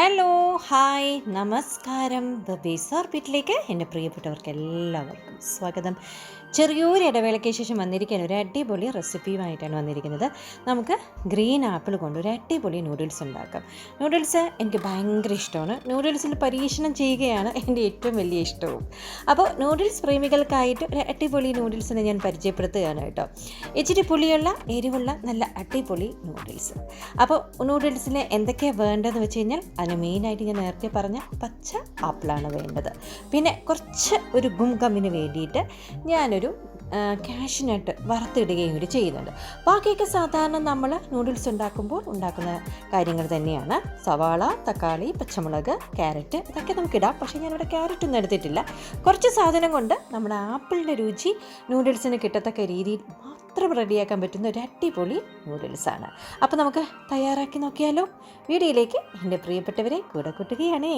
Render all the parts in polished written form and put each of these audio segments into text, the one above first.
Hello, hi, നമസ്കാരം. The base ഓർബിറ്റിലേക്ക് എൻ്റെ പ്രിയപ്പെട്ടവർക്ക് എല്ലാവർക്കും സ്വാഗതം. ചെറിയൊരു ഇടവേളയ്ക്ക് ശേഷം വന്നിരിക്കാൻ ഒരു അടിപൊളി റെസിപ്പിയുമായിട്ടാണ് വന്നിരിക്കുന്നത്. നമുക്ക് ഗ്രീൻ ആപ്പിൾ കൊണ്ട് ഒരു അടിപൊളി നൂഡിൽസ് ഉണ്ടാക്കാം. നൂഡിൽസ് എനിക്ക് ഭയങ്കര ഇഷ്ടമാണ്. നൂഡിൽസിൽ പരീക്ഷണം ചെയ്യുകയാണ് എൻ്റെ ഏറ്റവും വലിയ ഇഷ്ടവും. അപ്പോൾ നൂഡിൽസ് പ്രേമികൾക്കായിട്ട് ഒരു അടിപൊളി നൂഡിൽസിനെ ഞാൻ പരിചയപ്പെടുത്തുകയാണ് കേട്ടോ. ഇച്ചിരി പുളിയുള്ള എരിവുള്ള നല്ല അടിപൊളി നൂഡിൽസ്. അപ്പോൾ നൂഡിൽസിന് എന്തൊക്കെയാണ് വേണ്ടതെന്ന് വെച്ച് കഴിഞ്ഞാൽ അതിന് മെയിനായിട്ട് ഞാൻ നേരത്തെ പറഞ്ഞ പച്ച ആപ്പിളാണ് വേണ്ടത്. പിന്നെ കുറച്ച് ഒരു ഗുംഗമ്മിന് വേണ്ടിയിട്ട് ഞാനൊരു കാഷ്നട്ട് വറുത്തിടുകയും കൂടി ചെയ്യുന്നുണ്ട്. ബാക്കിയൊക്കെ സാധാരണ നമ്മൾ നൂഡിൽസ് ഉണ്ടാക്കുമ്പോൾ ഉണ്ടാക്കുന്ന കാര്യങ്ങൾ തന്നെയാണ്. സവാള, തക്കാളി, പച്ചമുളക്, ക്യാരറ്റ് ഇതൊക്കെ നമുക്കിടാം. പക്ഷേ ഞാനിവിടെ ക്യാരറ്റ് ഒന്നും എടുത്തിട്ടില്ല. കുറച്ച് സാധനം കൊണ്ട് നമ്മുടെ ആപ്പിളിൻ്റെ രുചി നൂഡിൽസിന് കിട്ടത്തക്ക രീതിയിൽ മാത്രം റെഡിയാക്കാൻ പറ്റുന്ന ഒരു അടിപൊളി നൂഡിൽസാണ്. അപ്പോൾ നമുക്ക് തയ്യാറാക്കി നോക്കിയാലോ? വീഡിയോയിലേക്ക് എൻ്റെ പ്രിയപ്പെട്ടവരെ കൂടെ കൂട്ടുകയാണേ.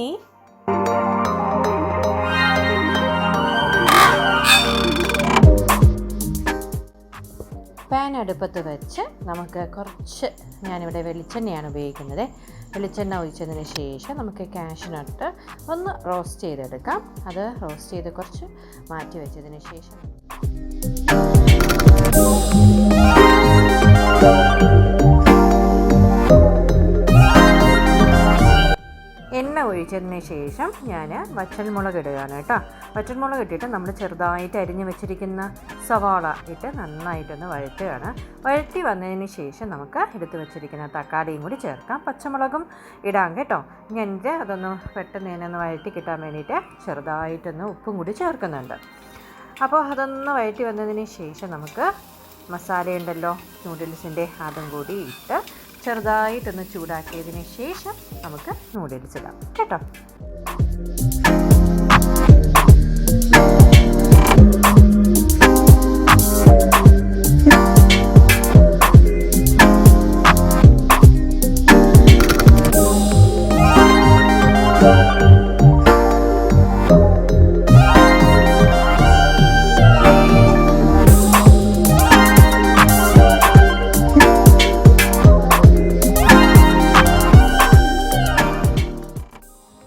പാൻ അടുപ്പത്ത് വെച്ച് നമുക്ക് കുറച്ച്, ഞാനിവിടെ വെളിച്ചെണ്ണയാണ് ഉപയോഗിക്കുന്നത്. വെളിച്ചെണ്ണ ഒഴിച്ചതിന് ശേഷം നമുക്ക് കാഷ്നട്ട് ഒന്ന് റോസ്റ്റ് ചെയ്തെടുക്കാം. അത് റോസ്റ്റ് ചെയ്ത് കുറച്ച് മാറ്റി വെച്ചതിന് ശേഷം എണ്ണ ഒഴിച്ചതിന് ശേഷം ഞാൻ വറ്റൽമുളക് ഇടുകയാണ് കേട്ടോ. വറ്റൽമുളക് ഇട്ടിട്ട് നമ്മൾ ചെറുതായിട്ട് അരിഞ്ഞ് വെച്ചിരിക്കുന്ന സവാള ഇട്ട് നന്നായിട്ടൊന്ന് വഴറ്റുകയാണ്. വഴറ്റി വന്നതിന് ശേഷം നമുക്ക് എടുത്ത് വെച്ചിരിക്കുന്ന തക്കാളിയും കൂടി ചേർക്കാം. പച്ചമുളകും ഇടാം കേട്ടോ. എന്നിട്ട് അതൊന്ന് പെട്ടെന്ന് തന്നെ ഒന്ന് വഴറ്റി കിട്ടാൻ വേണ്ടിയിട്ട് ചെറുതായിട്ടൊന്ന് ഉപ്പും കൂടി ചേർക്കുന്നുണ്ട്. അപ്പോൾ അതൊന്ന് വഴറ്റി വന്നതിന് ശേഷം നമുക്ക് മസാലയുണ്ടല്ലോ നൂഡിൽസിൻ്റെ, അതും കൂടി ഇട്ട് ചെറുതായിട്ടൊന്ന് ചൂടാക്കിയതിന് ശേഷം നമുക്ക് നൂഡിൽസ് ഇടാം കേട്ടോ.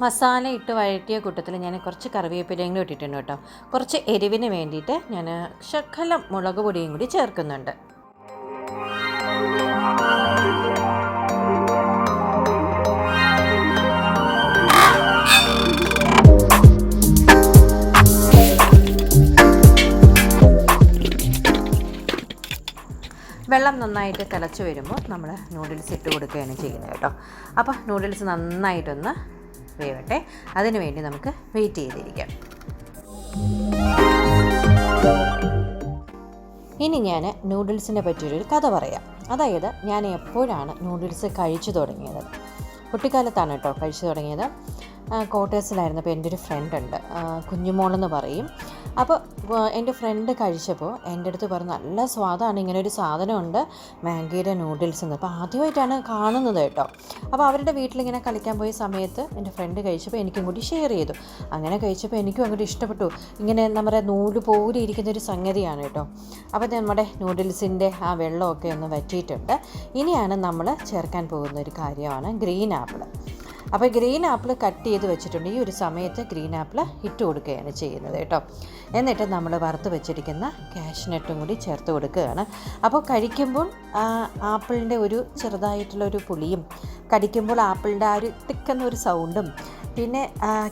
മസാല ഇട്ട് വഴറ്റിയ കൂട്ടത്തിൽ ഞാൻ കുറച്ച് കറിവേപ്പിലയും കൂടി ഇട്ടിട്ടുണ്ട് കേട്ടോ. കുറച്ച് എരിവിന് വേണ്ടിയിട്ട് ഞാൻ ശകലം മുളക് പൊടിയും കൂടി ചേർക്കുന്നുണ്ട്. വെള്ളം നന്നായിട്ട് തിളച്ച് വരുമ്പോൾ നമ്മൾ നൂഡിൽസ് ഇട്ട് കൊടുക്കുകയാണ് ചെയ്യുന്നത് കേട്ടോ. അപ്പോൾ നൂഡിൽസ് നന്നായിട്ടൊന്ന് വേവട്ടെ. അതിനു വേണ്ടി നമുക്ക് വെയിറ്റ് ചെയ്തിരിക്കാം. ഇനി ഞാൻ നൂഡിൽസിനെ പറ്റിയൊരു കഥ പറയാം. അതായത് ഞാൻ എപ്പോഴാണ് നൂഡിൽസ് കഴിച്ചു തുടങ്ങിയത്? കുട്ടിക്കാലത്താണ് കേട്ടോ കഴിച്ചു തുടങ്ങിയത്. ക്വാർട്ടേഴ്സിലായിരുന്നപ്പോൾ എൻ്റെ ഒരു ഫ്രണ്ട് ഉണ്ട്, കുഞ്ഞുമോളെന്ന് പറയും. അപ്പോൾ എൻ്റെ ഫ്രണ്ട് കഴിച്ചപ്പോൾ എൻ്റെ അടുത്ത് പറഞ്ഞു, നല്ല സ്വാദാണ്, ഇങ്ങനെ ഒരു സാധനമുണ്ട് മാഗിയുടെ നൂഡിൽസ് എന്ന്. അപ്പോൾ ആദ്യമായിട്ടാണ് കാണുന്നത് കേട്ടോ. അപ്പോൾ അവരുടെ വീട്ടിലിങ്ങനെ കളിക്കാൻ പോയ സമയത്ത് എൻ്റെ ഫ്രണ്ട് കഴിച്ചപ്പോൾ എനിക്കും കൂടി ഷെയർ ചെയ്തു. അങ്ങനെ കഴിച്ചപ്പോൾ എനിക്കും അങ്ങോട്ട് ഇഷ്ടപ്പെട്ടു. ഇങ്ങനെ നമ്മുടെ നൂല് പോലെ ഇരിക്കുന്നൊരു സംഗതിയാണ് കേട്ടോ. അപ്പോൾ നമ്മുടെ നൂഡിൽസിൻ്റെ ആ വെള്ളമൊക്കെ ഒന്ന് വറ്റിയിട്ടുണ്ട്. ഇനിയാണ് നമ്മൾ ചേർക്കാൻ പോകുന്ന ഒരു കാര്യമാണ് ഗ്രീൻ ആപ്പിൾ. അപ്പോൾ ഗ്രീൻ ആപ്പിൾ കട്ട് ചെയ്ത് വെച്ചിട്ടുണ്ട്. ഈ ഒരു സമയത്ത് ഗ്രീൻ ആപ്പിൾ ഇട്ട് കൊടുക്കുകയാണ് ചെയ്യുന്നത് കേട്ടോ. എന്നിട്ട് നമ്മൾ വറുത്ത് വെച്ചിരിക്കുന്ന കാഷ്നട്ടും കൂടി ചേർത്ത് കൊടുക്കുകയാണ്. അപ്പോൾ കഴിക്കുമ്പോൾ ആപ്പിളിൻ്റെ ഒരു ചെറുതായിട്ടുള്ളൊരു പുളിയും, കടിക്കുമ്പോൾ ആപ്പിളിൻ്റെ ആ ഒരു തിക്കുന്ന ഒരു സൗണ്ടും, പിന്നെ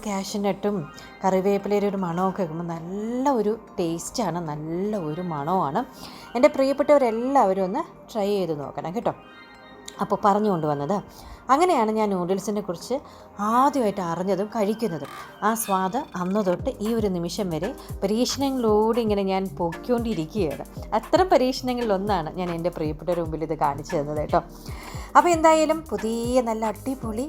കാഷ്നട്ടും കറിവേപ്പിലയുടെ ഒരു മണമൊക്കെ കേൾക്കുമ്പോൾ നല്ല ഒരു ടേസ്റ്റാണ്, നല്ല ഒരു മണമാണ്. എൻ്റെ പ്രിയപ്പെട്ടവരെല്ലാവരും ഒന്ന് ട്രൈ ചെയ്ത് നോക്കണം കേട്ടോ. അപ്പോൾ പറഞ്ഞു കൊണ്ടുവന്നത് അങ്ങനെയാണ് ഞാൻ നൂഡിൽസിനെ കുറിച്ച് ആദ്യമായിട്ട് അറിഞ്ഞതും കഴിക്കുന്നതും. ആ സ്വാദ് അന്ന് തൊട്ട് ഈ ഒരു നിമിഷം വരെ പരീക്ഷണങ്ങളോട് ഇങ്ങനെ ഞാൻ പൊയ്ക്കൊണ്ടിരിക്കുകയാണ്. അത്തരം പരീക്ഷണങ്ങളിലൊന്നാണ് ഞാൻ എൻ്റെ പ്രിയപ്പെട്ടവരുടെ മുമ്പിൽ ഇത് കാണിച്ചു തന്നത് കേട്ടോ. അപ്പോൾ എന്തായാലും പുതിയ നല്ല അടിപൊളി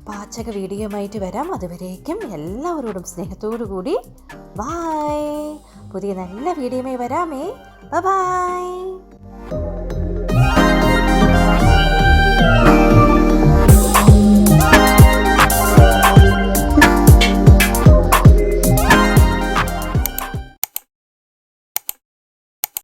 പാചക വീഡിയോയുമായിട്ട് വരാം. അതുവരേക്കും എല്ലാവരോടും സ്നേഹത്തോടു കൂടി ബായ്. പുതിയ നല്ല വീഡിയോയുമായി വരാമേ. ബൈ.